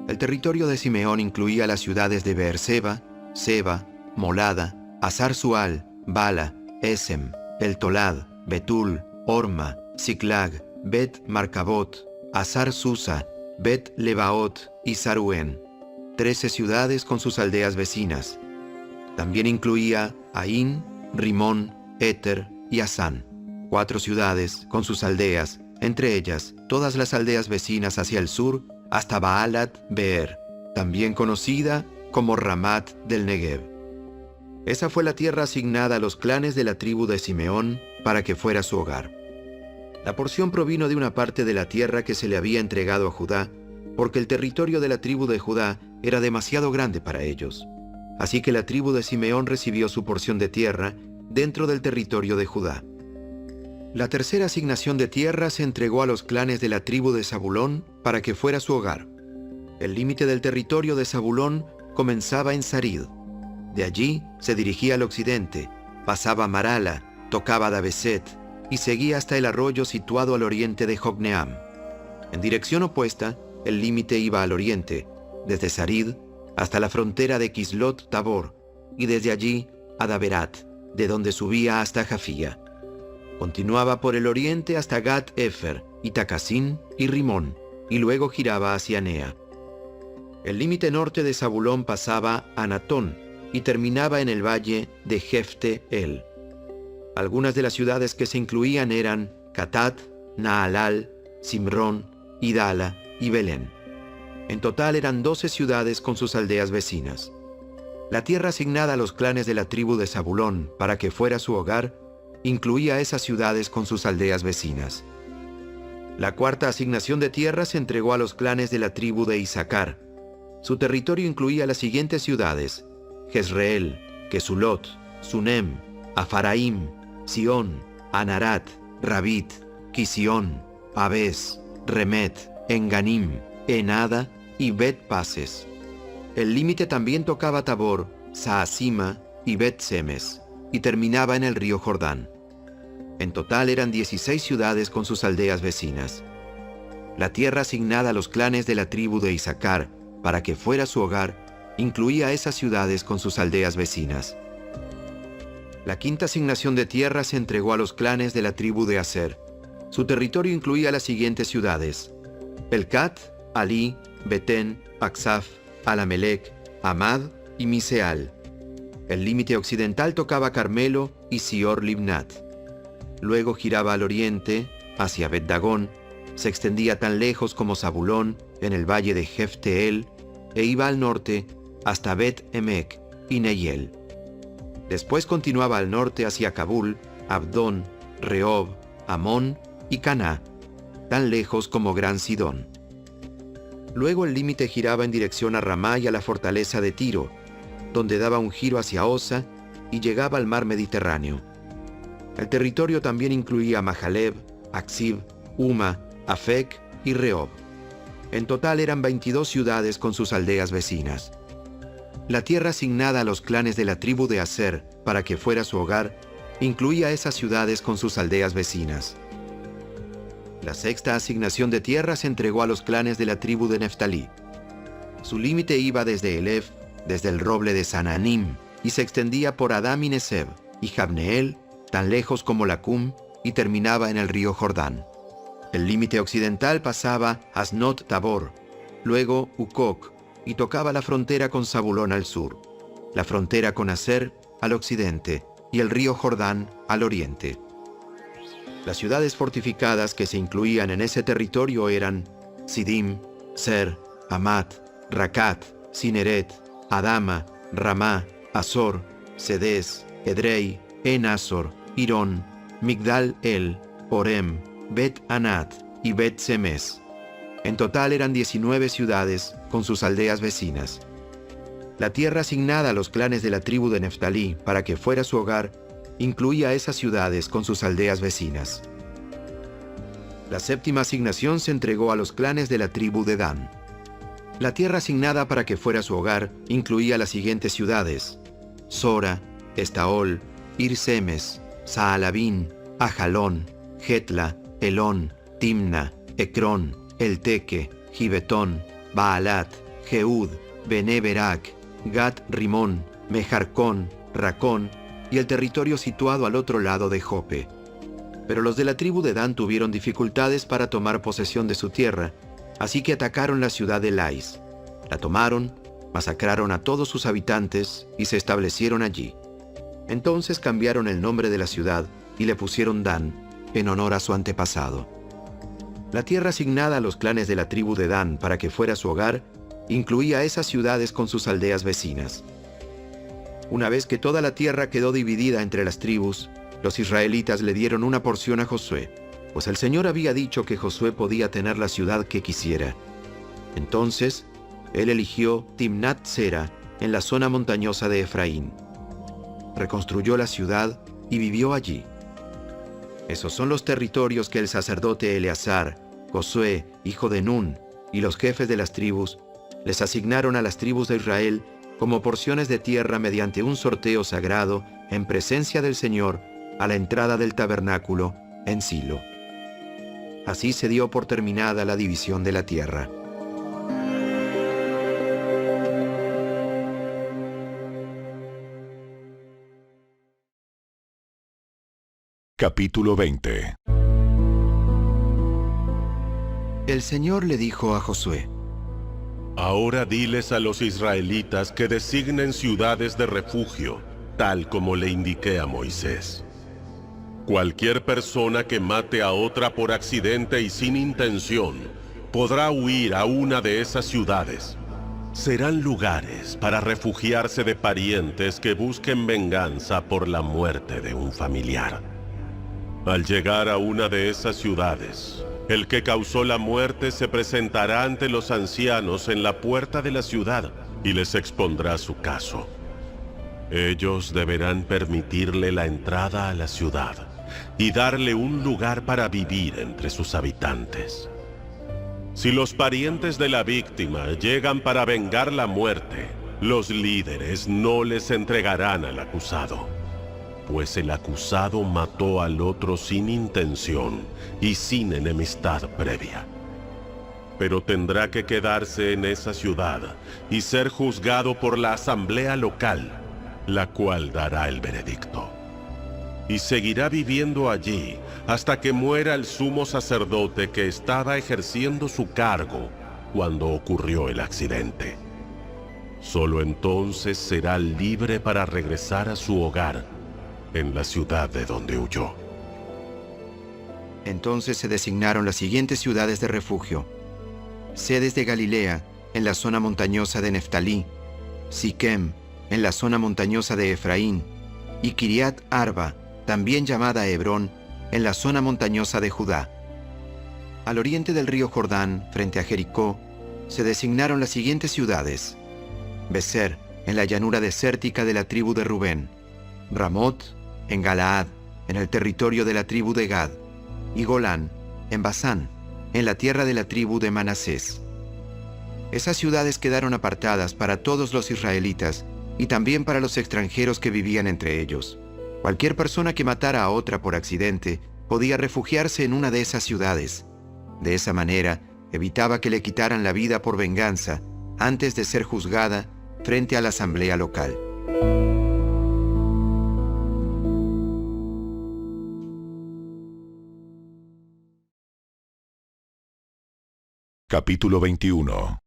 El territorio de Simeón incluía las ciudades de Beerseba, Seba, Molada, Hazar-Sual, Bala, Esem, El Tolad, Betul, Orma, Ziklag, Bet Marcabot, Hazar-Susa, Bet Lebaot y Saruen, 13 ciudades con sus aldeas vecinas. También incluía Aín, Rimón, Éter y Asán, 4 ciudades con sus aldeas, entre ellas todas las aldeas vecinas hacia el sur hasta Baalat Beer, también conocida como Ramat del Negev. Esa fue la tierra asignada a los clanes de la tribu de Simeón para que fuera su hogar. La porción provino de una parte de la tierra que se le había entregado a Judá, porque el territorio de la tribu de Judá era demasiado grande para ellos. Así que la tribu de Simeón recibió su porción de tierra dentro del territorio de Judá. La tercera asignación de tierra se entregó a los clanes de la tribu de Zabulón para que fuera su hogar. El límite del territorio de Zabulón comenzaba en Sarid. De allí se dirigía al occidente, pasaba Marala, tocaba Dabeset y seguía hasta el arroyo situado al oriente de Jocneam. En dirección opuesta, el límite iba al oriente, desde Sarid hasta la frontera de Kislot Tabor y desde allí a Daberat, de donde subía hasta Jafía. Continuaba por el oriente hasta Gat-Efer, y Takasín y Rimón, y luego giraba hacia Nea. El límite norte de Zabulón pasaba a Anatón y terminaba en el valle de Jefte-El. Algunas de las ciudades que se incluían eran Catat, Naalal, Simrón, Idala y Belén. En total eran 12 ciudades con sus aldeas vecinas. La tierra asignada a los clanes de la tribu de Zabulón para que fuera su hogar incluía esas ciudades con sus aldeas vecinas. La cuarta asignación de tierra se entregó a los clanes de la tribu de Isacar. Su territorio incluía las siguientes ciudades: Jezreel, Kesulot, Sunem, Afaraim, Sión, Anarat, Rabit, Quisión, Abes, Remet, Enganim, Enada y Bet-Pases. El límite también tocaba Tabor, Saasima y Bet-Semes, y terminaba en el río Jordán. En total eran 16 ciudades con sus aldeas vecinas. La tierra asignada a los clanes de la tribu de Isacar para que fuera su hogar incluía esas ciudades con sus aldeas vecinas. La quinta asignación de tierra se entregó a los clanes de la tribu de Aser. Su territorio incluía las siguientes ciudades: Elcat, Ali, Betén, Aksaf, Alamelec, Amad y Miseal. El límite occidental tocaba Carmelo y Sior Libnat. Luego giraba al oriente, hacia Bet-Dagón, se extendía tan lejos como Zabulón, en el valle de Jefte-El, e iba al norte hasta Bet-Emek y Neiel. Después continuaba al norte hacia Kabul, Abdón, Rehob, Amón y Caná, tan lejos como Gran Sidón. Luego el límite giraba en dirección a Ramá y a la fortaleza de Tiro, donde daba un giro hacia Osa y llegaba al mar Mediterráneo. El territorio también incluía Mahaleb, Aksib, Uma, Afec y Rehob. En total eran 22 ciudades con sus aldeas vecinas. La tierra asignada a los clanes de la tribu de Aser para que fuera su hogar incluía esas ciudades con sus aldeas vecinas. La sexta asignación de tierra se entregó a los clanes de la tribu de Neftalí. Su límite iba desde Elef, desde el roble de Sananim, y se extendía por Adam y Neseb y Jabneel, tan lejos como Lacum, y terminaba en el río Jordán. El límite occidental pasaba Asnot Tabor, luego Ukok, y tocaba la frontera con Zabulón al sur, la frontera con Aser al occidente y el río Jordán al oriente. Las ciudades fortificadas que se incluían en ese territorio eran Sidim, Ser, Amat, Racat, Cineret, Adama, Ramá, Azor, Cedes, Edrei, En-Asor, Irón, Migdal-El, Orem, Bet-Anat y Bet-Semes. En total eran 19 ciudades con sus aldeas vecinas. La tierra asignada a los clanes de la tribu de Neftalí para que fuera su hogar incluía esas ciudades con sus aldeas vecinas. La séptima asignación se entregó a los clanes de la tribu de Dan. La tierra asignada para que fuera su hogar incluía las siguientes ciudades: Sora, Estaol, Ir-Semes, Saalabín, Ajalón, Getla, Elón, Timna, Ecrón, Elteque, Gibetón, Baalat, Jeúd, Bené-Berac, Gat-Rimón, Mejarcón, Racón y el territorio situado al otro lado de Jope. Pero los de la tribu de Dan tuvieron dificultades para tomar posesión de su tierra, así que atacaron la ciudad de Lais. La tomaron, masacraron a todos sus habitantes y se establecieron allí. Entonces cambiaron el nombre de la ciudad y le pusieron Dan, en honor a su antepasado. La tierra asignada a los clanes de la tribu de Dan para que fuera su hogar incluía esas ciudades con sus aldeas vecinas. Una vez que toda la tierra quedó dividida entre las tribus, los israelitas le dieron una porción a Josué, pues el Señor había dicho que Josué podía tener la ciudad que quisiera. Entonces, él eligió Timnat-Sera en la zona montañosa de Efraín. Reconstruyó la ciudad y vivió allí. Esos son los territorios que el sacerdote Eleazar, Josué, hijo de Nun, y los jefes de las tribus les asignaron a las tribus de Israel como porciones de tierra mediante un sorteo sagrado en presencia del Señor a la entrada del tabernáculo en Silo. Así se dio por terminada la división de la tierra. Capítulo 20. El Señor le dijo a Josué: Ahora diles a los israelitas que designen ciudades de refugio, tal como le indiqué a Moisés. Cualquier persona que mate a otra por accidente y sin intención podrá huir a una de esas ciudades. Serán lugares para refugiarse de parientes que busquen venganza por la muerte de un familiar. Al llegar a una de esas ciudades, el que causó la muerte se presentará ante los ancianos en la puerta de la ciudad y les expondrá su caso. Ellos deberán permitirle la entrada a la ciudad y darle un lugar para vivir entre sus habitantes. Si los parientes de la víctima llegan para vengar la muerte, los líderes no les entregarán al acusado, pues el acusado mató al otro sin intención y sin enemistad previa. Pero tendrá que quedarse en esa ciudad y ser juzgado por la asamblea local, la cual dará el veredicto. Y seguirá viviendo allí hasta que muera el sumo sacerdote que estaba ejerciendo su cargo cuando ocurrió el accidente. Solo entonces será libre para regresar a su hogar en la ciudad de donde huyó. Entonces se designaron las siguientes ciudades de refugio: Cedes de Galilea, en la zona montañosa de Neftalí; Siquem, en la zona montañosa de Efraín; y Kiriat Arba, también llamada Hebrón, en la zona montañosa de Judá. Al oriente del río Jordán, frente a Jericó, se designaron las siguientes ciudades: Beser, en la llanura desértica de la tribu de Rubén; Ramot, en Galaad, en el territorio de la tribu de Gad; y Golán, en Basán, en la tierra de la tribu de Manasés. Esas ciudades quedaron apartadas para todos los israelitas y también para los extranjeros que vivían entre ellos. Cualquier persona que matara a otra por accidente podía refugiarse en una de esas ciudades. De esa manera, evitaba que le quitaran la vida por venganza antes de ser juzgada frente a la asamblea local. Capítulo 21.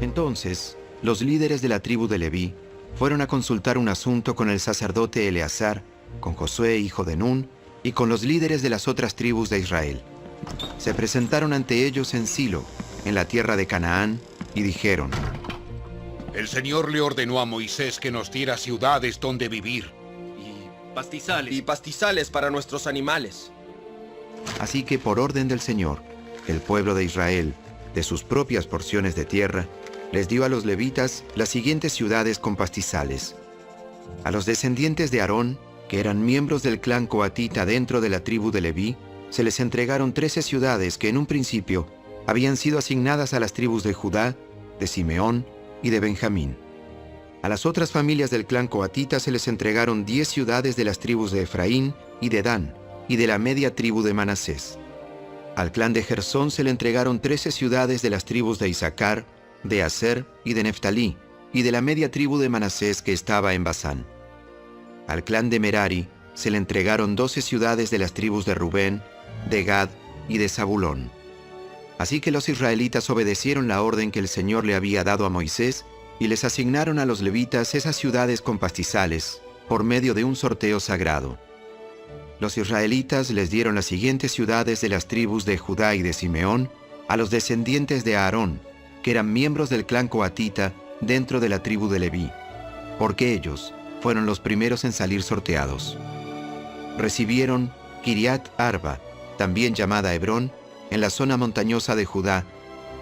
Entonces, los líderes de la tribu de Leví fueron a consultar un asunto con el sacerdote Eleazar, con Josué, hijo de Nun, y con los líderes de las otras tribus de Israel. Se presentaron ante ellos en Silo, en la tierra de Canaán, y dijeron: El Señor le ordenó a Moisés que nos diera ciudades donde vivir. Y pastizales para nuestros animales. Así que por orden del Señor, el pueblo de Israel, De sus propias porciones de tierra, les dio a los levitas las siguientes ciudades con pastizales. A los descendientes de Aarón, que eran miembros del clan coatita dentro de la tribu de Leví, se les entregaron 13 ciudades que en un principio habían sido asignadas a las tribus de Judá, de Simeón y de Benjamín. A las otras familias del clan coatita se les entregaron 10 ciudades de las tribus de Efraín y de Dan, y de la media tribu de Manasés. Al clan de Gersón se le entregaron 13 ciudades de las tribus de Isaacar, de Aser y de Neftalí, y de la media tribu de Manasés que estaba en Basán. Al clan de Merari se le entregaron 12 ciudades de las tribus de Rubén, de Gad y de Zabulón. Así que los israelitas obedecieron la orden que el Señor le había dado a Moisés y les asignaron a los levitas esas ciudades con pastizales por medio de un sorteo sagrado. Los israelitas les dieron las siguientes ciudades de las tribus de Judá y de Simeón a los descendientes de Aarón, que eran miembros del clan coatita dentro de la tribu de Leví, porque ellos fueron los primeros en salir sorteados. Recibieron Kiriat Arba, también llamada Hebrón, en la zona montañosa de Judá,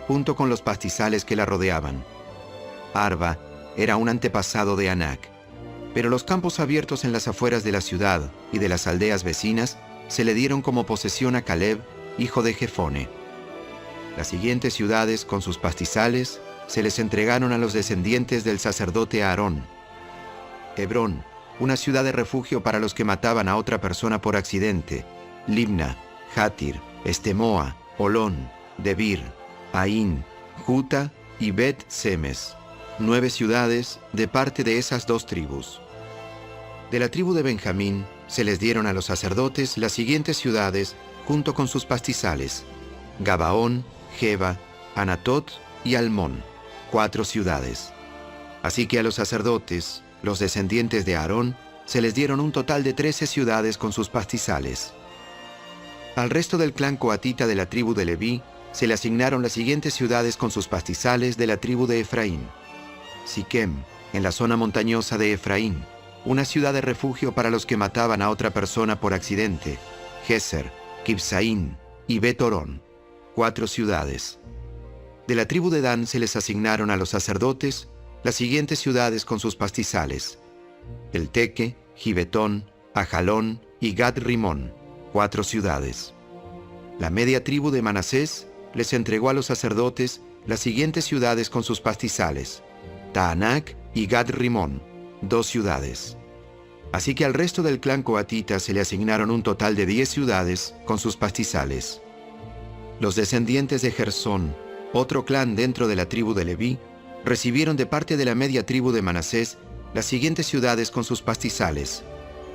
junto con los pastizales que la rodeaban. Arba era un antepasado de Anac, pero los campos abiertos en las afueras de la ciudad y de las aldeas vecinas se le dieron como posesión a Caleb, hijo de Jefone. Las siguientes ciudades con sus pastizales se les entregaron a los descendientes del sacerdote Aarón. Hebrón, una ciudad de refugio para los que mataban a otra persona por accidente. Libna, Jatir, Estemoa, Olón, Debir, Aín, Juta y Bet-Semes. 9 ciudades de parte de esas 2 tribus. De la tribu de Benjamín se les dieron a los sacerdotes las siguientes ciudades junto con sus pastizales: Gabaón, Geba, Anatot y Almón, 4 ciudades. Así que a los sacerdotes, los descendientes de Aarón, se les dieron un total de 13 ciudades con sus pastizales. Al resto del clan coatita de la tribu de Leví se le asignaron las siguientes ciudades con sus pastizales de la tribu de Efraín: Siquem, en la zona montañosa de Efraín, una ciudad de refugio para los que mataban a otra persona por accidente. Geser, Kibsaín y Bet-Horón, 4 ciudades. De la tribu de Dan se les asignaron a los sacerdotes las siguientes ciudades con sus pastizales: El Teque, Gibetón, Ajalón y Gad-Rimón, 4 ciudades. La media tribu de Manasés les entregó a los sacerdotes las siguientes ciudades con sus pastizales: Taanac y Gad-Rimón, 2 ciudades. Así que al resto del clan coatita se le asignaron un total de 10 ciudades con sus pastizales. Los descendientes de Gersón, otro clan dentro de la tribu de Leví, recibieron de parte de la media tribu de Manasés las siguientes ciudades con sus pastizales: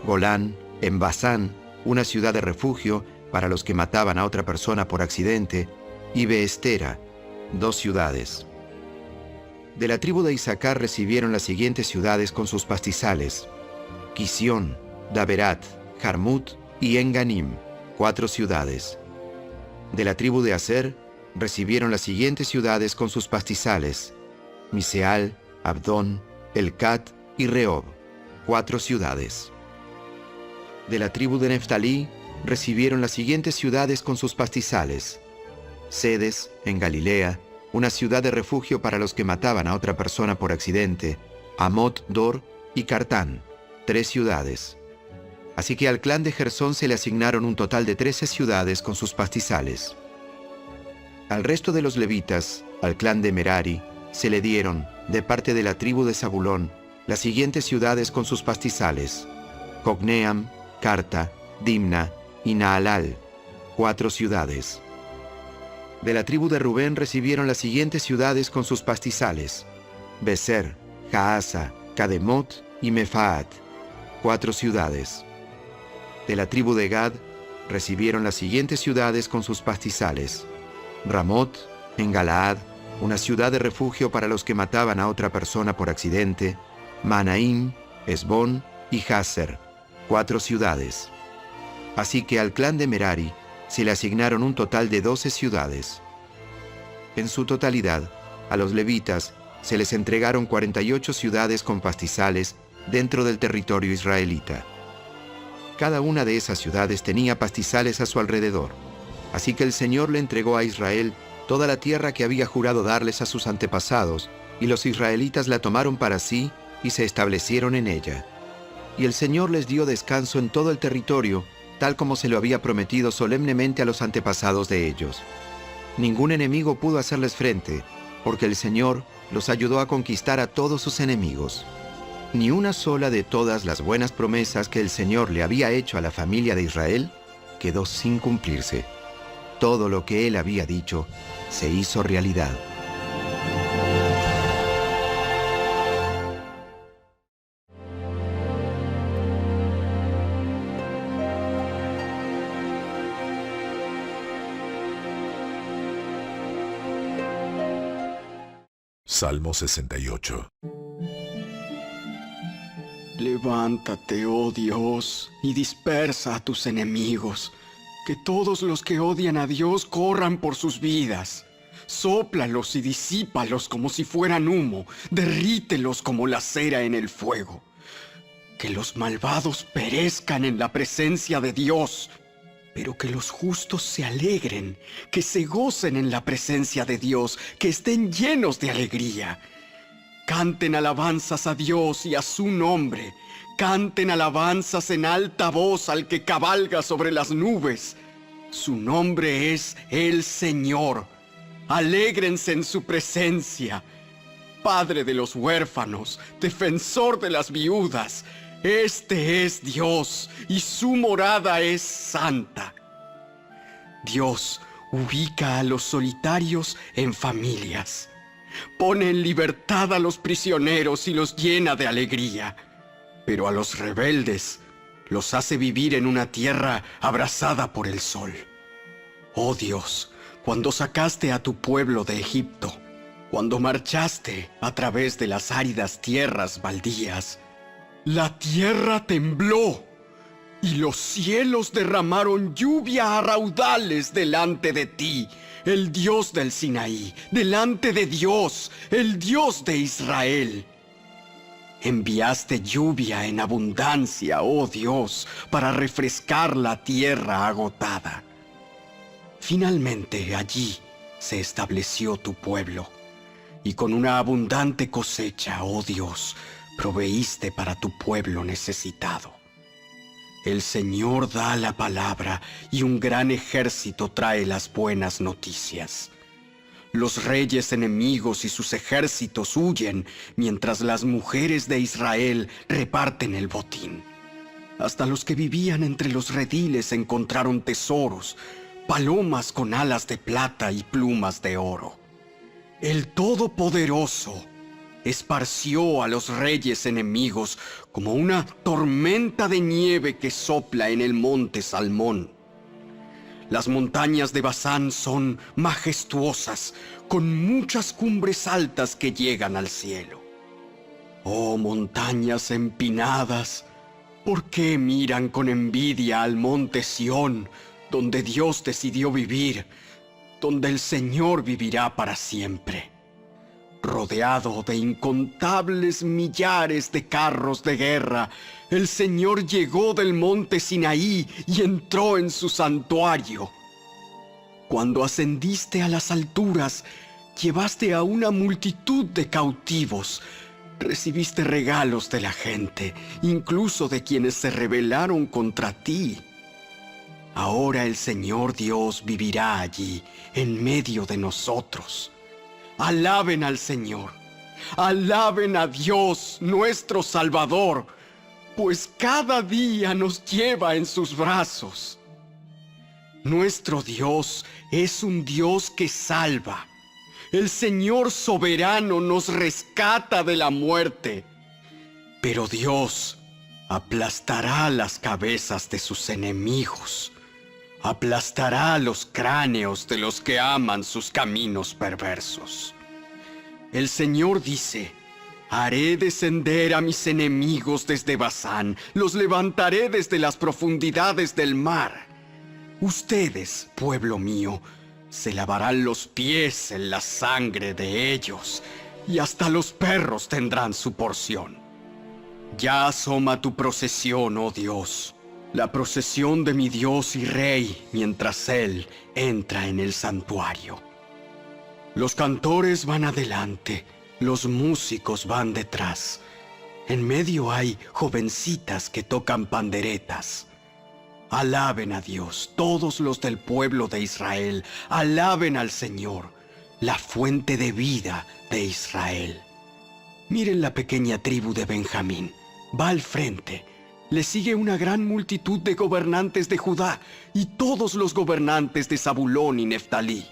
Golán, en Basán, una ciudad de refugio para los que mataban a otra persona por accidente, y Beestera, 2 ciudades. De la tribu de Isaacar recibieron las siguientes ciudades con sus pastizales: Quisión, Daberat, Jarmut y Enganim, 4 ciudades. De la tribu de Aser recibieron las siguientes ciudades con sus pastizales: Miseal, Abdón, Elcat y Rehob, 4 ciudades. De la tribu de Neftalí recibieron las siguientes ciudades con sus pastizales: Sedes, en Galilea, una ciudad de refugio para los que mataban a otra persona por accidente, Amot Dor y Cartán, 3 ciudades. Así que al clan de Gersón se le asignaron un total de 13 ciudades con sus pastizales. Al resto de los levitas, al clan de Merari, se le dieron, de parte de la tribu de Zabulón, las siguientes ciudades con sus pastizales: Jocneam, Carta, Dimna y Naalal, 4 ciudades. De la tribu de Rubén recibieron las siguientes ciudades con sus pastizales: Beser, Jaasa, Cademot y Mefaat, 4 ciudades. De la tribu de Gad recibieron las siguientes ciudades con sus pastizales: Ramot, en Galaad, una ciudad de refugio para los que mataban a otra persona por accidente, Manaim, Esbón y Jaser, 4 ciudades. Así que al clan de Merari se le asignaron un total de 12 ciudades. En su totalidad, a los levitas se les entregaron 48 ciudades con pastizales dentro del territorio israelita. Cada una de esas ciudades tenía pastizales a su alrededor. Así que el Señor le entregó a Israel toda la tierra que había jurado darles a sus antepasados, y los israelitas la tomaron para sí y se establecieron en ella. Y el Señor les dio descanso en todo el territorio, tal como se lo había prometido solemnemente a los antepasados de ellos. Ningún enemigo pudo hacerles frente, porque el Señor los ayudó a conquistar a todos sus enemigos. Ni una sola de todas las buenas promesas que el Señor le había hecho a la familia de Israel quedó sin cumplirse. Todo lo que Él había dicho se hizo realidad. Salmo 68. Levántate, oh Dios, y dispersa a tus enemigos, que todos los que odian a Dios corran por sus vidas. Sóplalos y disípalos como si fueran humo, derrítelos como la cera en el fuego. Que los malvados perezcan en la presencia de Dios, pero que los justos se alegren, que se gocen en la presencia de Dios, que estén llenos de alegría. Canten alabanzas a Dios y a su nombre. Canten alabanzas en alta voz al que cabalga sobre las nubes. Su nombre es el Señor. Alégrense en su presencia. Padre de los huérfanos, defensor de las viudas. Este es Dios y su morada es santa. Dios ubica a los solitarios en familias. Pone en libertad a los prisioneros y los llena de alegría. Pero a los rebeldes los hace vivir en una tierra abrasada por el sol. Oh Dios, cuando sacaste a tu pueblo de Egipto, cuando marchaste a través de las áridas tierras baldías, la tierra tembló y los cielos derramaron lluvia a raudales delante de ti, el Dios del Sinaí, delante de Dios, el Dios de Israel. Enviaste lluvia en abundancia, oh Dios, para refrescar la tierra agotada. Finalmente allí se estableció tu pueblo, y con una abundante cosecha, oh Dios, proveíste para tu pueblo necesitado. El Señor da la palabra y un gran ejército trae las buenas noticias. Los reyes enemigos y sus ejércitos huyen mientras las mujeres de Israel reparten el botín. Hasta los que vivían entre los rediles encontraron tesoros, palomas con alas de plata y plumas de oro. El Todopoderoso esparció a los reyes enemigos como una tormenta de nieve que sopla en el monte Salmón. Las montañas de Basán son majestuosas, con muchas cumbres altas que llegan al cielo. Oh montañas empinadas, ¿por qué miran con envidia al monte Sión, donde Dios decidió vivir, donde el Señor vivirá para siempre? Rodeado de incontables millares de carros de guerra, el Señor llegó del monte Sinaí y entró en su santuario. Cuando ascendiste a las alturas, llevaste a una multitud de cautivos, recibiste regalos de la gente, incluso de quienes se rebelaron contra ti. Ahora el Señor Dios vivirá allí, en medio de nosotros. Alaben al Señor, alaben a Dios, nuestro Salvador, pues cada día nos lleva en sus brazos. Nuestro Dios es un Dios que salva. El Señor soberano nos rescata de la muerte. Pero Dios aplastará las cabezas de sus enemigos. Aplastará los cráneos de los que aman sus caminos perversos. El Señor dice: haré descender a mis enemigos desde Basán, los levantaré desde las profundidades del mar. Ustedes, pueblo mío, se lavarán los pies en la sangre de ellos, y hasta los perros tendrán su porción. Ya asoma tu procesión, oh Dios, la procesión de mi Dios y Rey, mientras Él entra en el santuario. Los cantores van adelante, los músicos van detrás. En medio hay jovencitas que tocan panderetas. Alaben a Dios, todos los del pueblo de Israel. Alaben al Señor, la fuente de vida de Israel. Miren la pequeña tribu de Benjamín. Va al frente. Le sigue una gran multitud de gobernantes de Judá y todos los gobernantes de Zabulón y Neftalí.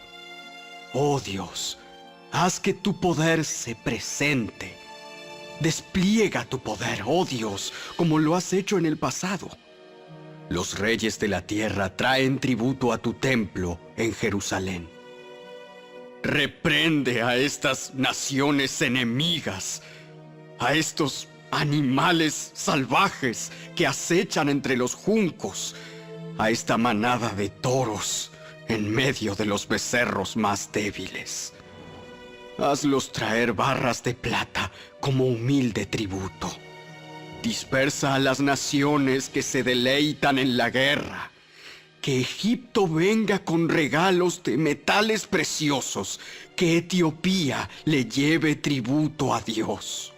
Oh Dios, haz que tu poder se presente. Despliega tu poder, oh Dios, como lo has hecho en el pasado. Los reyes de la tierra traen tributo a tu templo en Jerusalén. Reprende a estas naciones enemigas, a estos animales salvajes que acechan entre los juncos, a esta manada de toros en medio de los becerros más débiles. Hazlos traer barras de plata como humilde tributo. Dispersa a las naciones que se deleitan en la guerra. Que Egipto venga con regalos de metales preciosos. Que Etiopía le lleve tributo a Dios.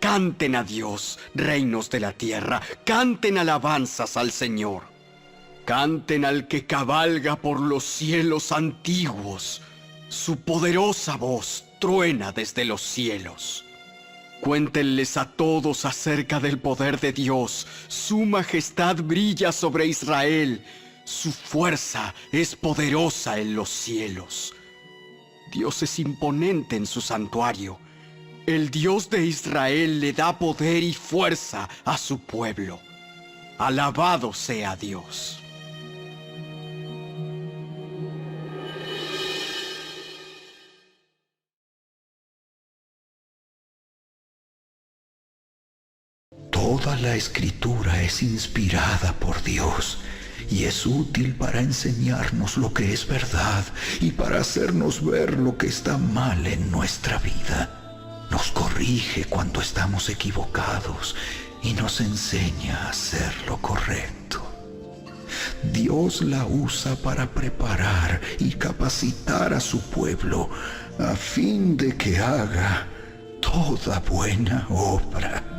Canten a Dios, reinos de la tierra. Canten alabanzas al Señor. Canten al que cabalga por los cielos antiguos. Su poderosa voz truena desde los cielos. Cuéntenles a todos acerca del poder de Dios. Su majestad brilla sobre Israel. Su fuerza es poderosa en los cielos. Dios es imponente en su santuario. El Dios de Israel le da poder y fuerza a su pueblo. Alabado sea Dios. Toda la escritura es inspirada por Dios y es útil para enseñarnos lo que es verdad y para hacernos ver lo que está mal en nuestra vida. Nos corrige cuando estamos equivocados y nos enseña a hacer lo correcto. Dios la usa para preparar y capacitar a su pueblo a fin de que haga toda buena obra.